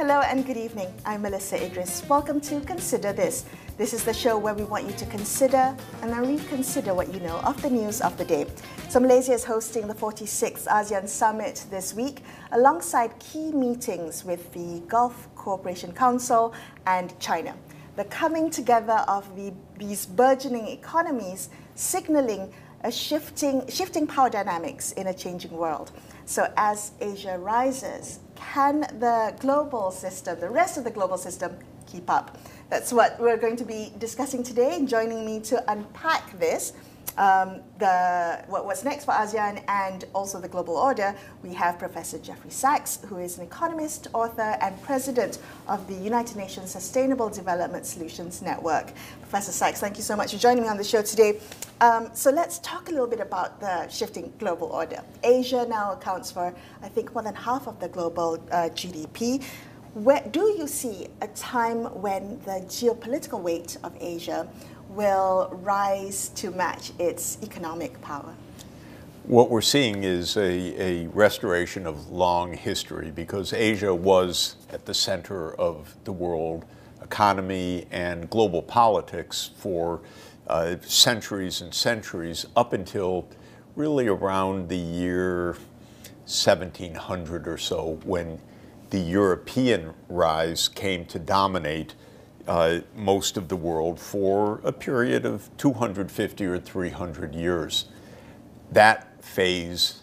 Hello and good evening. I'm Melisa Idris. Welcome to Consider This. This is the show where we want you to consider and then reconsider what you know of the news of the day. So Malaysia is hosting the 46th ASEAN Summit this week alongside key meetings with the Gulf Cooperation Council and China. The coming together of these burgeoning economies signaling a shifting power dynamics in a changing world. So as Asia rises, can the global system, the rest of the global system, keep up? That's what we're going to be discussing today. Joining me to unpack this, what's next for ASEAN and also the global order, we have Professor Jeffrey Sachs, who is an economist, author, and president of the United Nations Sustainable Development Solutions Network. Professor Sachs, thank you so much for joining me on the show today. So let's talk a little bit about the shifting global order. Asia now accounts for, I think, more than half of the global GDP. Where do you see a time when the geopolitical weight of Asia will rise to match its economic power? What we're seeing is a restoration of long history, because Asia was at the center of the world economy and global politics for centuries and centuries, up until really around the year 1700 or so, when the European rise came to dominate most of the world for a period of 250 or 300 years. That phase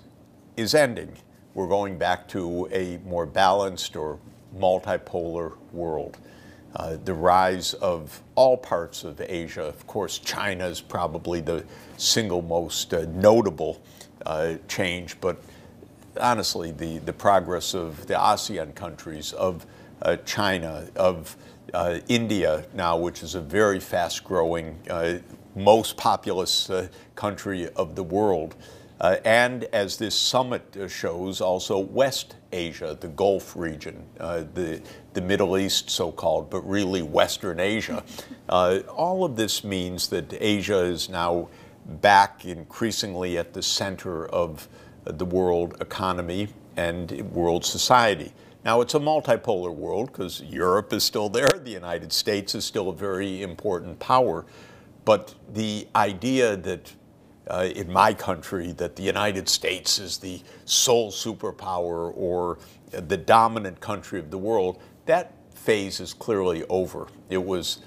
is ending. We're going back to a more balanced or multipolar world. The rise of all parts of Asia, of course, China is probably the single most notable change, but honestly, the progress of the ASEAN countries, of China, of India now, which is a very fast-growing, most populous country of the world. And as this summit shows, also West Asia, the Gulf region, the Middle East so-called, but really Western Asia. All of this means that Asia is now back increasingly at the center of the world economy and world society. Now, it's a multipolar world because Europe is still there, the United States is still a very important power, but the idea that in my country that the United States is the sole superpower or the dominant country of the world, that phase is clearly over. It was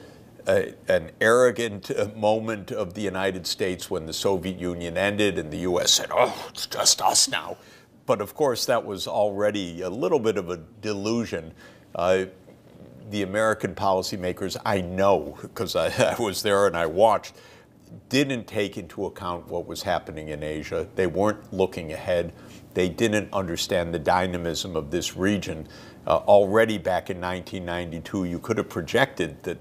an arrogant moment of the United States when the Soviet Union ended and the U.S. said, oh, it's just us now. But of course, that was already a little bit of a delusion. The American policymakers, I know, because I was there and I watched, didn't take into account what was happening in Asia. They weren't looking ahead. They didn't understand the dynamism of this region. Already back in 1992, you could have projected that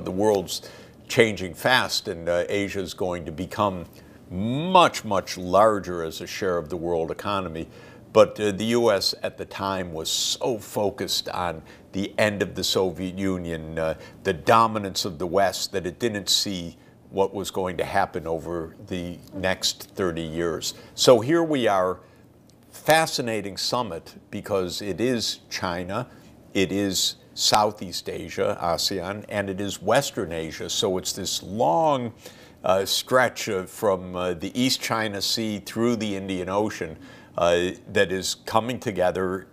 the world's changing fast and Asia is going to become much, much larger as a share of the world economy. But the U.S. at the time was so focused on the end of the Soviet Union, the dominance of the West, that it didn't see what was going to happen over the next 30 years. So here we are, fascinating summit, because it is China, it is Southeast Asia, ASEAN, and it is Western Asia. So it's this long stretch from the East China Sea through the Indian Ocean that is coming together,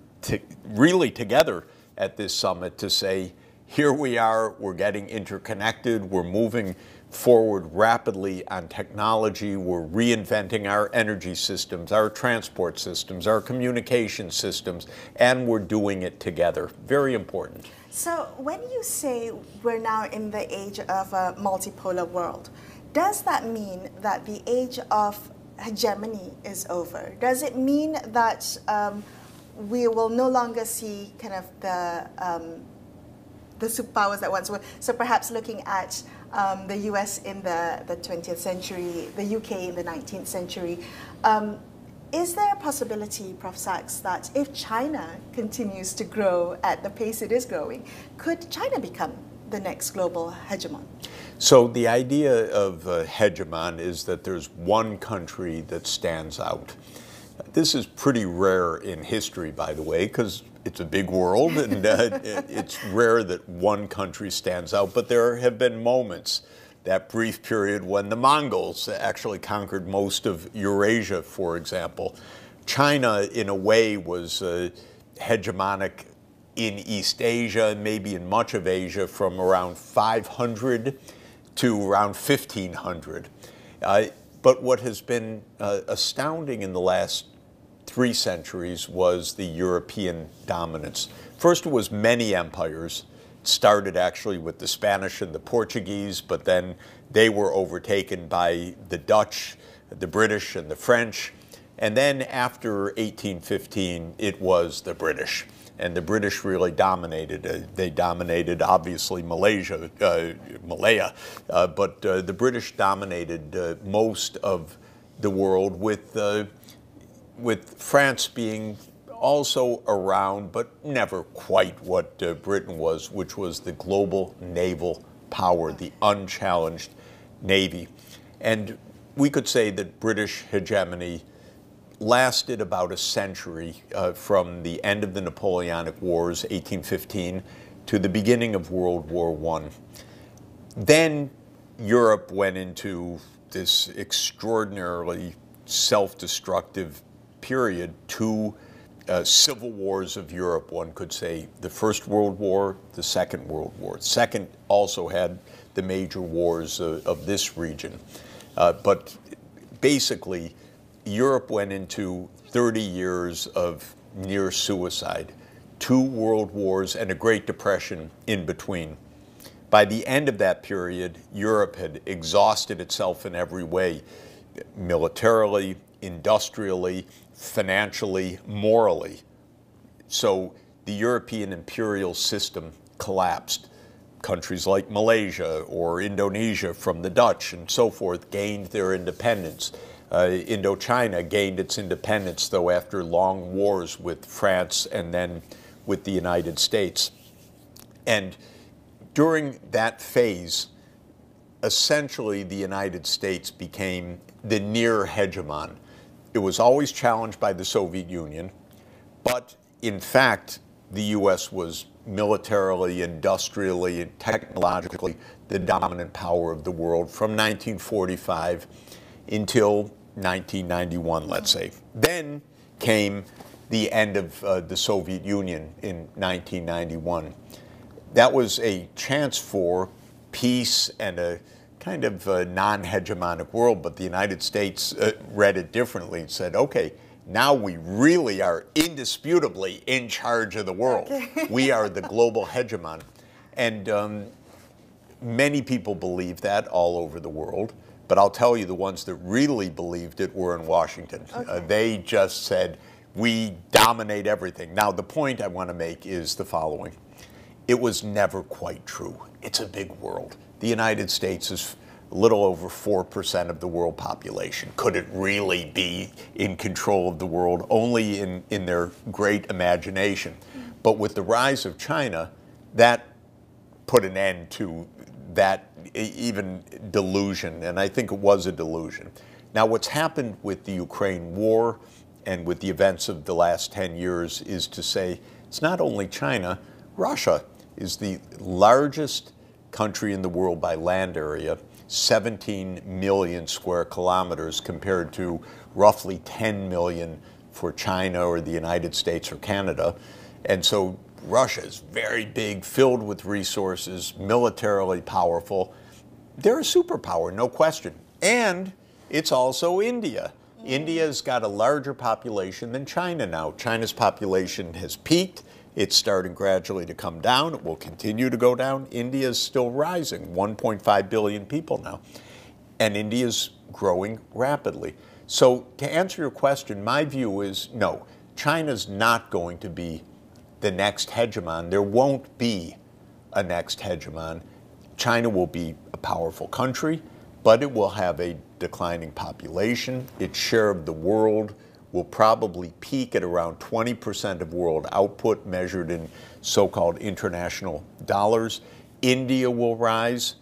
really together at this summit to say, here we are, we're getting interconnected, we're moving forward rapidly on technology, we're reinventing our energy systems, our transport systems, our communication systems, and we're doing it together. Very important. So when you say we're now in the age of a multipolar world, does that mean that the age of hegemony is over? Does it mean that we will no longer see kind of the superpowers that once were? So perhaps looking at the US in the 20th century, the UK in the 19th century. Is there a possibility, Prof. Sachs, that if China continues to grow at the pace it is growing, could China become the next global hegemon? So the idea of hegemon is that there's one country that stands out. This is pretty rare in history, by the way, because it's a big world, and it's rare that one country stands out, but there have been moments, that brief period when the Mongols actually conquered most of Eurasia, for example. China, in a way, was hegemonic in East Asia, maybe in much of Asia, from around 500 to around 1500. But what has been astounding in the last 3 centuries was the European dominance. First, it was many empires. It started actually with the Spanish and the Portuguese, but then they were overtaken by the Dutch, the British, and the French. And then after 1815, it was the British. And the British really dominated. They dominated, obviously, Malaya, but the British dominated most of the world, with France being also around, but never quite what Britain was, which was the global naval power, the unchallenged navy. And we could say that British hegemony lasted about a century, from the end of the Napoleonic Wars, 1815, to the beginning of World War I. Then Europe went into this extraordinarily self-destructive period, 2 civil wars of Europe, one could say. The First World War, the Second World War. Second also had the major wars of this region. But basically, Europe went into 30 years of near suicide, 2 world wars, and a Great Depression in between. By the end of that period, Europe had exhausted itself in every way, militarily, industrially, financially, morally. So the European imperial system collapsed. Countries like Malaysia or Indonesia from the Dutch and so forth gained their independence. Indochina gained its independence, though, after long wars with France and then with the United States. And during that phase, essentially the United States became the near hegemon. It was always challenged by the Soviet Union, but in fact, the U.S. was militarily, industrially, and technologically the dominant power of the world from 1945 until 1991, let's say. Then came the end of the Soviet Union in 1991. That was a chance for peace and a kind of non-hegemonic world, but the United States read it differently and said, okay, now we really are indisputably in charge of the world. Okay. We are the global hegemon. And many people believe that all over the world. But I'll tell you, the ones that really believed it were in Washington. Okay. They just said, we dominate everything. Now, the point I want to make is the following. It was never quite true. It's a big world. The United States is a little over 4% of the world population. Could it really be in control of the world? Only in their great imagination. But with the rise of China, that put an end to that even delusion, and I think it was a delusion. Now, what's happened with the Ukraine war and with the events of the last 10 years is to say it's not only China. Russia is the largest country in the world by land area, 17 million square kilometers compared to roughly 10 million for China or the United States or Canada. And so Russia is very big, filled with resources, militarily powerful. They're a superpower, no question. And it's also India. India's got a larger population than China now. China's population has peaked. It's starting gradually to come down. It will continue to go down. India's still rising, 1.5 billion people now. And India's growing rapidly. So to answer your question, my view is no, China's not going to be the next hegemon. There won't be a next hegemon. China will be a powerful country, but it will have a declining population. Its share of the world will probably peak at around 20% of world output measured in so-called international dollars. India will rise,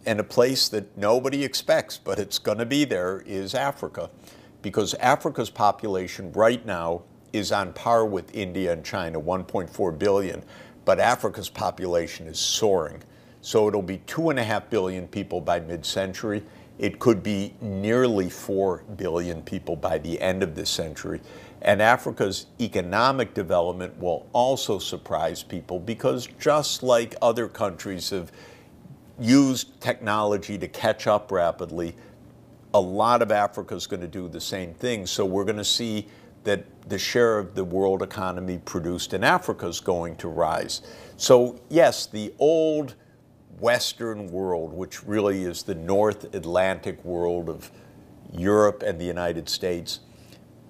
and a place that nobody expects, but it's going to be there, is Africa. Because Africa's population right now is on par with India and China, 1.4 billion, but Africa's population is soaring. So it'll be 2.5 billion people by mid-century. It could be nearly 4 billion people by the end of this century. And Africa's economic development will also surprise people because just like other countries have used technology to catch up rapidly, a lot of Africa is going to do the same thing. So we're going to see that the share of the world economy produced in Africa is going to rise. So yes, the old Western world, which really is the North Atlantic world of Europe and the United States,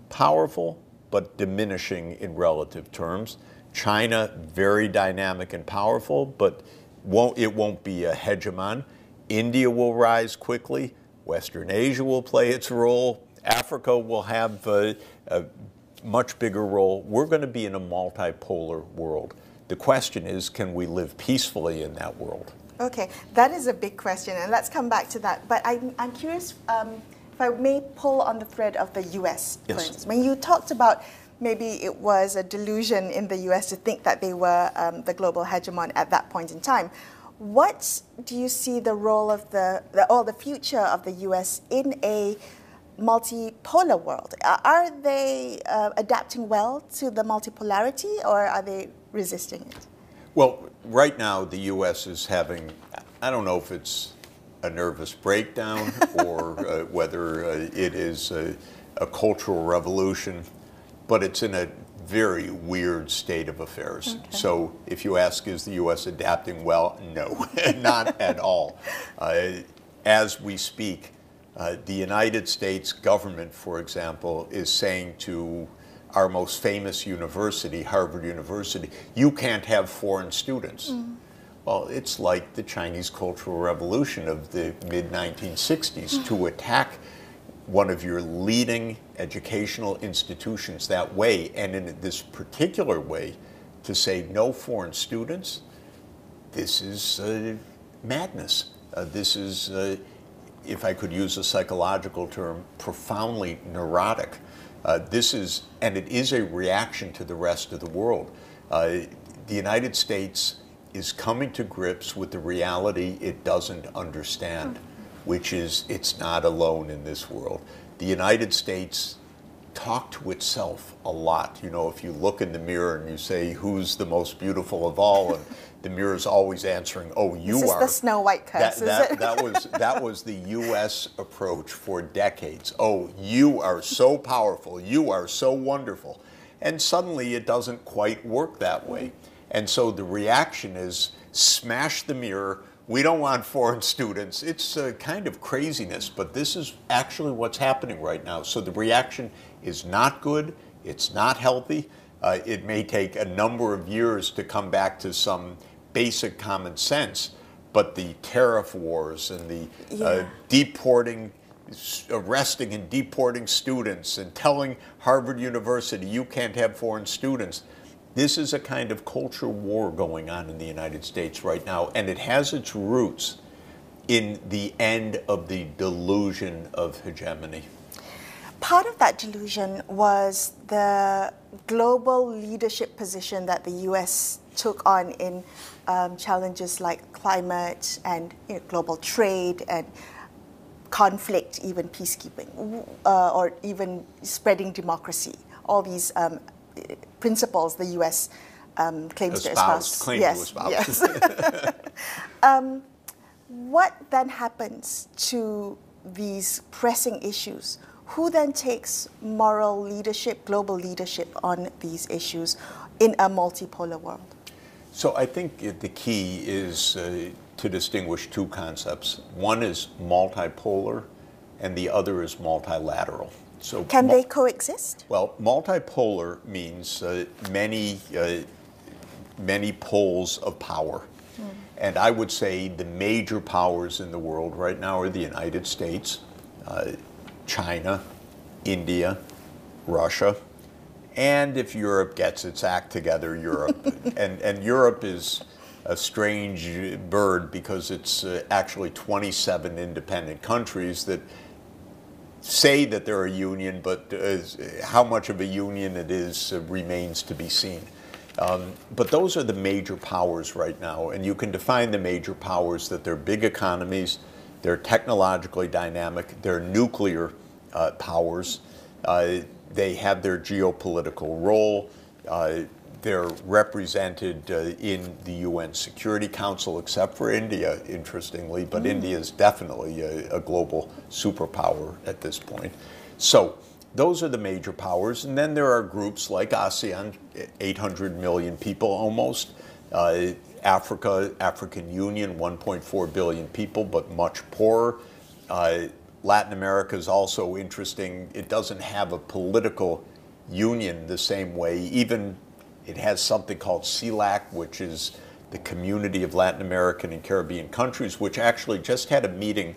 powerful but diminishing in relative terms. China, very dynamic and powerful, but it won't be a hegemon. India will rise quickly. Western Asia will play its role. Africa will have a much bigger role. We're going to be in a multipolar world. The question is, can we live peacefully in that world? Okay, that is a big question, and let's come back to that. But I'm curious, if I may pull on the thread of the U.S., for instance. When you talked about maybe it was a delusion in the U.S. to think that they were the global hegemon at that point in time, what do you see the role of the future of the U.S. in a multipolar world? Are they adapting well to the multipolarity, or are they resisting it? Well, right now the U.S. is having, I don't know if it's a nervous breakdown or whether it is a cultural revolution, but it's in a very weird state of affairs. Okay. So if you ask, is the U.S. adapting well? No, not at all. As we speak, the United States government, for example, is saying to our most famous university, Harvard University, you can't have foreign students. Mm. Well, it's like the Chinese Cultural Revolution of the mid-1960s to attack one of your leading educational institutions that way, and in this particular way, to say no foreign students. This is madness. This is, if I could use a psychological term, profoundly neurotic. This is, and it is a reaction to the rest of the world. The United States is coming to grips with the reality it doesn't understand, which is it's not alone in this world. The United States talks to itself a lot. You know, if you look in the mirror and you say, who's the most beautiful of all, and the mirror is always answering, oh, you this are. Is the Snow White curse, that was the U.S. approach for decades. Oh, you are so powerful. You are so wonderful. And suddenly it doesn't quite work that way. And so the reaction is smash the mirror. We don't want foreign students. It's a kind of craziness, but this is actually what's happening right now. So the reaction is not good. It's not healthy. It may take a number of years to come back to some basic common sense, but the tariff wars and the arresting and deporting students and telling Harvard University you can't have foreign students. This is a kind of culture war going on in the United States right now, and it has its roots in the end of the delusion of hegemony. Part of that delusion was the global leadership position that the U.S. took on in challenges like climate and global trade and conflict, even peacekeeping, or even spreading democracy. All these principles the U.S. claims to espouse. Yes. What then happens to these pressing issues? Who then takes moral leadership, global leadership on these issues in a multipolar world? So I think the key is to distinguish two concepts. One is multipolar and the other is multilateral. So can they coexist? Well, multipolar means many poles of power. Mm. And I would say the major powers in the world right now are the United States, China, India, Russia, and if Europe gets its act together, Europe. and Europe is a strange bird because it's actually 27 independent countries that say that they're a union, but how much of a union it is remains to be seen. But those are the major powers right now, and you can define the major powers that they're big economies, they're technologically dynamic, they're nuclear powers, they have their geopolitical role, they're represented in the UN Security Council, except for India, interestingly, but India is definitely a global superpower at this point. So those are the major powers, and then there are groups like ASEAN, 800 million people almost, African Union, 1.4 billion people, but much poorer. Latin America is also interesting. It doesn't have a political union the same way. Even it has something called CELAC, which is the Community of Latin American and Caribbean Countries, which actually just had a meeting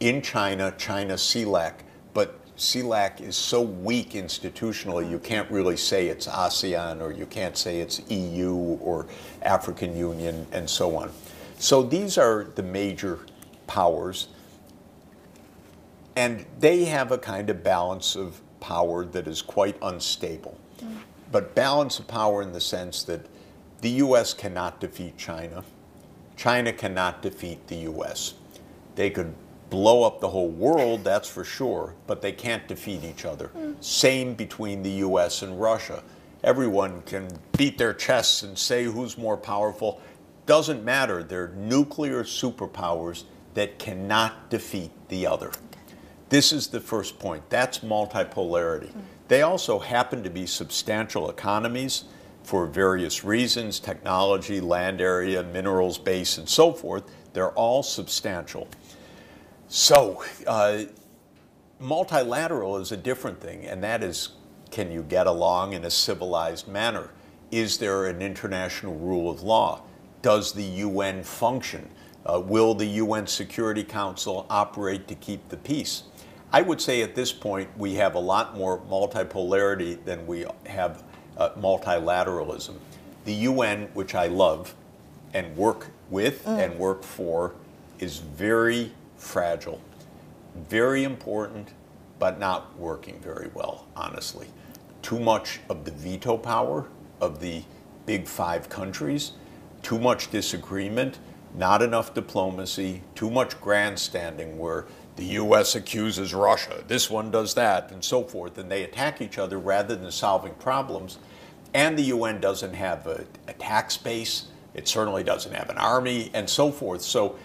in China CELAC, but CELAC is so weak institutionally, you can't really say it's ASEAN, or you can't say it's EU or African Union, and so on. So these are the major powers, and they have a kind of balance of power that is quite unstable. But balance of power in the sense that the U.S. cannot defeat China. China cannot defeat the U.S. They could blow up the whole world, that's for sure, but they can't defeat each other. Same between the U.S. and Russia. Everyone can beat their chests and say who's more powerful. Doesn't matter. They're nuclear superpowers that cannot defeat the other. This is the first point. That's multipolarity. They also happen to be substantial economies for various reasons, technology, land area, minerals base, and so forth. They're all substantial. So multilateral is a different thing, and that is, can you get along in a civilized manner? Is there an international rule of law? Does the UN function? Will the UN Security Council operate to keep the peace? I would say at this point we have a lot more multipolarity than we have multilateralism. The UN, which I love and work with and work for, is very fragile, very important, but not working very well, honestly. Too much of the veto power of the big 5 countries, too much disagreement, not enough diplomacy, too much grandstanding where the U.S. accuses Russia, this one does that, and so forth, and they attack each other rather than solving problems. And the UN doesn't have a tax base, it certainly doesn't have an army, and so forth. So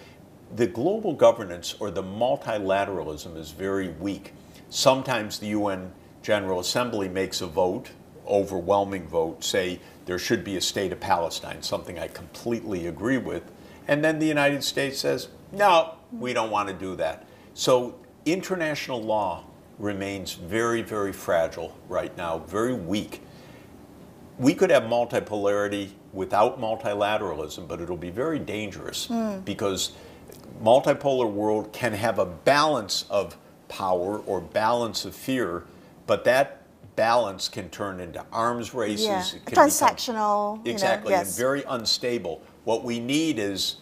the global governance or the multilateralism is very weak. Sometimes the UN General Assembly makes a vote, overwhelming vote, say there should be a state of Palestine, something I completely agree with, and then the United States says, no, we don't want to do that. So international law remains very, very fragile right now, very weak. We could have multipolarity without multilateralism, but it'll be very dangerous because multipolar world can have a balance of power or balance of fear, but that balance can turn into arms races. Yeah. It can Transactional. Exactly, yes. And very unstable. What we need is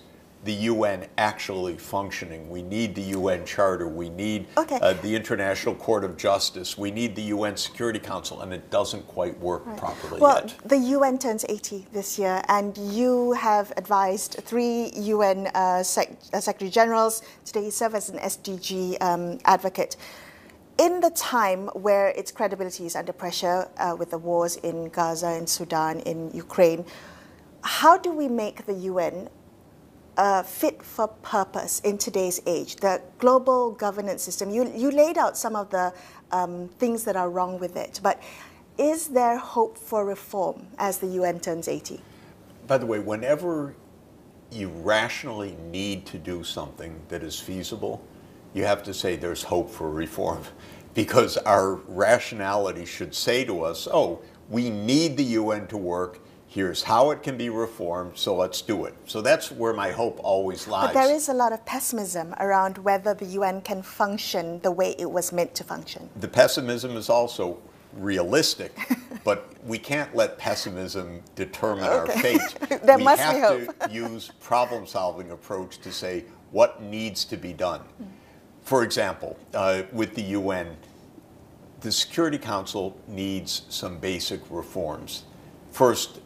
the UN actually functioning. We need the UN Charter. We need the International Court of Justice. We need the UN Security Council, and it doesn't quite work properly yet. The UN turns 80 this year, and you have advised 3 UN Secretary Generals. Today you serve as an SDG advocate. In the time where its credibility is under pressure with the wars in Gaza, in Sudan, in Ukraine, how do we make the UN fit for purpose in today's age? The global governance system, you laid out some of the things that are wrong with it, but is there hope for reform as the UN turns 80? By the way, whenever you rationally need to do something that is feasible, you have to say there's hope for reform, because our rationality should say to us, oh, we need the UN to work, here's how it can be reformed, so let's do it. So that's where my hope always lies. But there is a lot of pessimism around whether the UN can function the way it was meant to function. The pessimism is also realistic, but we can't let pessimism determine our fate. There we must have be hope. to use problem-solving approach to say what needs to be done. For example, with the UN, the Security Council needs some basic reforms. First,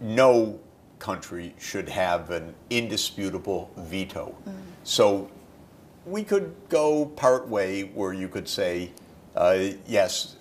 no country should have an indisputable veto. So we could go part way where you could say, yes,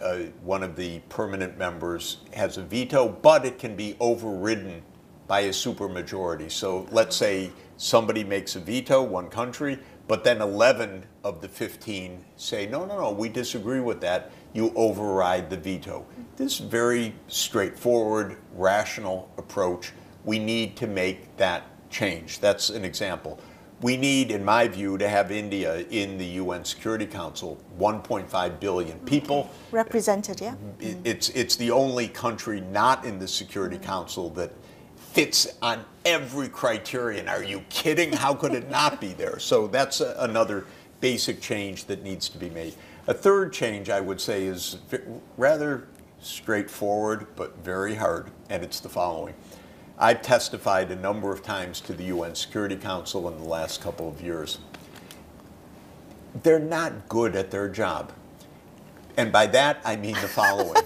one of the permanent members has a veto, but it can be overridden by a supermajority. So let's say somebody makes a veto, one country, but then 11 of the 15 say, no, no, no, we disagree with that. You override the veto. This very straightforward, rational approach. We need to make that change. That's an example. We need, in my view, to have India in the UN Security Council, 1.5 billion people. Represented, yeah. It's the only country not in the Security Council that fits on every criterion. Are you kidding? How could it not be there? So that's another basic change that needs to be made. A third change, I would say, is rather straightforward but very hard, and it's the following. I've testified a number of times to the UN Security Council in the last couple of years. They're not good at their job. And by that, I mean the following.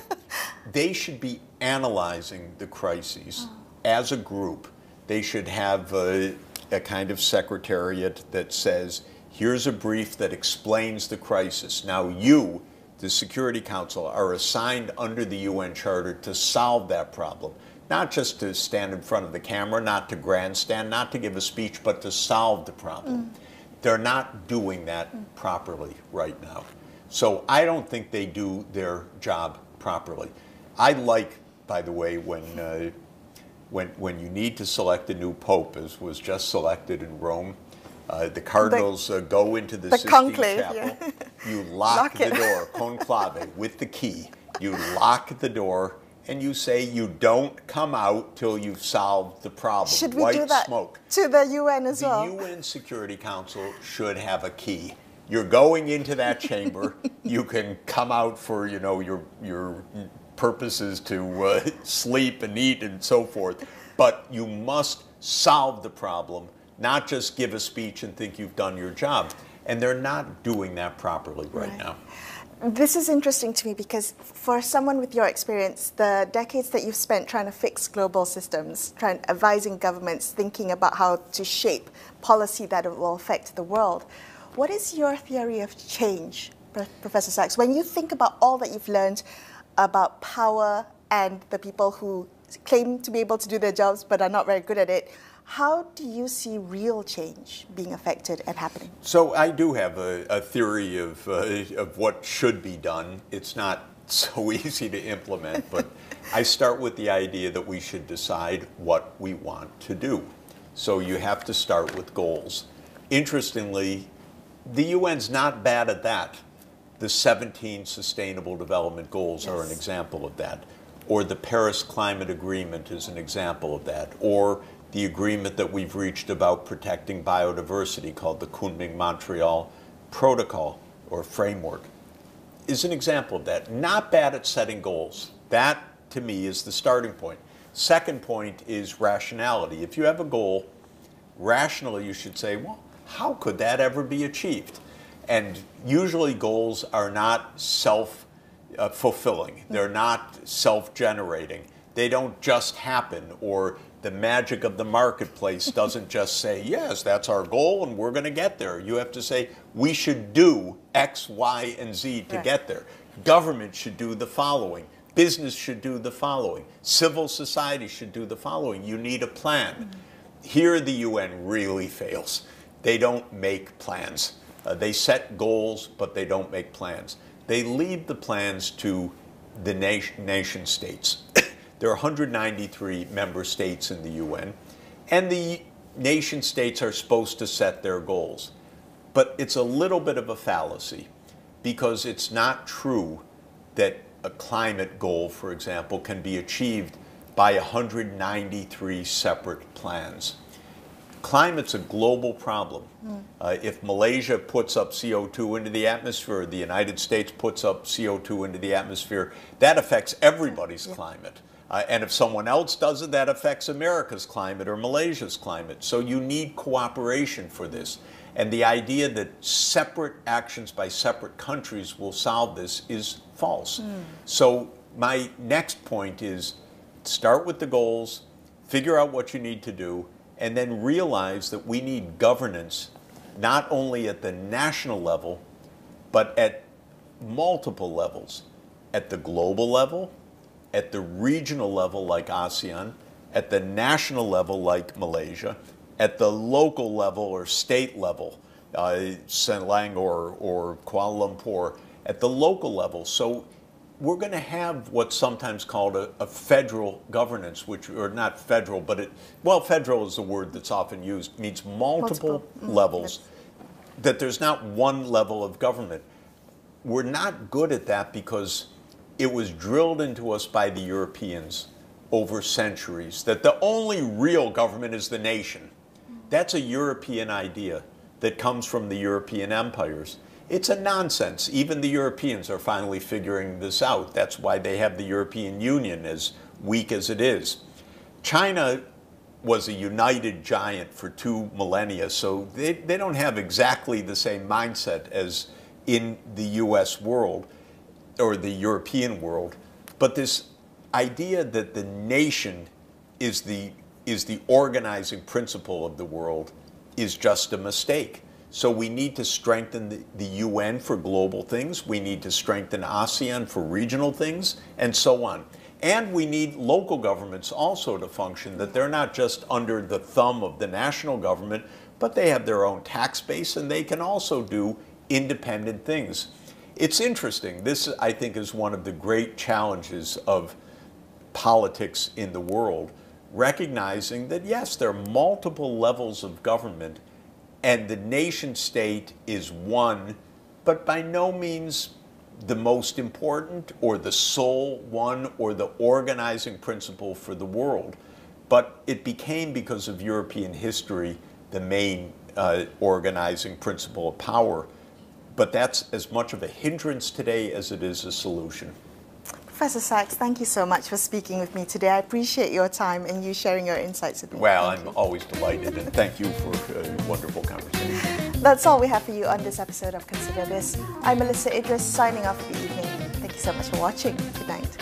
They should be analyzing the crises as a group. They should have a kind of secretariat that says, here's a brief that explains the crisis. Now you, the Security Council, are assigned under the UN Charter to solve that problem. Not just to stand in front of the camera, not to grandstand, not to give a speech, but to solve the problem. They're not doing that properly right now. So I don't think they do their job properly. I like, by the way, when you need to select a new pope, as was just selected in Rome, the cardinals go into the Sistine conclave, Chapel. yeah. You lock the door, conclave, with the key. You lock the door, and you say you don't come out till you've solved the problem. Should we White do that smoke. to the UN as well? The UN Security Council should have a key. You're going into that chamber. You can come out for your purposes to sleep and eat and so forth, but you must solve the problem, not just give a speech and think you've done your job. And they're not doing that properly right now. This is interesting to me because for someone with your experience, the decades that you've spent trying to fix global systems, advising governments, thinking about how to shape policy that will affect the world, what is your theory of change, Professor Sachs? When you think about all that you've learned about power and the people who claim to be able to do their jobs but are not very good at it, how do you see real change being affected and happening? So I do have a theory of what should be done. It's not so easy to implement, but I start with the idea that we should decide what we want to do. So you have to start with goals. Interestingly, the UN's not bad at that. The 17 Sustainable Development Goals are an example of that. Or the Paris Climate Agreement is an example of that. Or the agreement that we've reached about protecting biodiversity called the Kunming-Montreal Protocol or Framework is an example of that. Not bad at setting goals. That, to me, is the starting point. Second point is rationality. If you have a goal, rationally you should say, well, how could that ever be achieved? And usually goals are not self-fulfilling. They're not self-generating. They don't just happen, or the magic of the marketplace doesn't just say, yes, that's our goal and we're going to get there. You have to say, we should do X, Y, and Z to get there. Government should do the following. Business should do the following. Civil society should do the following. You need a plan. Here the UN really fails. They don't make plans. They set goals, but they don't make plans. They leave the plans to the nation states. There are 193 member states in the UN, and the nation states are supposed to set their goals. But it's a little bit of a fallacy, because it's not true that a climate goal, for example, can be achieved by 193 separate plans. Climate's a global problem. If Malaysia puts up CO2 into the atmosphere, the United States puts up CO2 into the atmosphere, that affects everybody's climate. And if someone else does it, that affects America's climate or Malaysia's climate. So you need cooperation for this. And the idea that separate actions by separate countries will solve this is false. So my next point is start with the goals, figure out what you need to do, and then realize that we need governance not only at the national level, but at multiple levels. At the global level, at the regional level like ASEAN, at the national level like Malaysia, at the local level or state level, Senlang or Kuala Lumpur, at the local level. So we're going to have what's sometimes called a federal governance, which, or not federal, but federal is the word that's often used, means multiple levels, that there's not one level of government. We're not good at that because it was drilled into us by the Europeans over centuries that the only real government is the nation. That's a European idea that comes from the European empires. It's a nonsense. Even the Europeans are finally figuring this out. That's why they have the European Union, as weak as it is. China was a united giant for 2 millennia, so they don't have exactly the same mindset as in the US world or the European world. But this idea that the nation is the organizing principle of the world is just a mistake. So we need to strengthen the UN for global things. We need to strengthen ASEAN for regional things, and so on. And we need local governments also to function, that they're not just under the thumb of the national government, but they have their own tax base and they can also do independent things. It's interesting. This, I think, is one of the great challenges of politics in the world, recognizing that, yes, there are multiple levels of government, and the nation state is one, but by no means the most important or the sole one or the organizing principle for the world. But it became, because of European history, the main organizing principle of power. But that's as much of a hindrance today as it is a solution. Professor Sachs, thank you so much for speaking with me today. I appreciate your time and you sharing your insights with me. Well, I'm always delighted, and thank you for a wonderful conversation. That's all we have for you on this episode of Consider This. I'm Melisa Idris, signing off for the evening. Thank you so much for watching. Good night.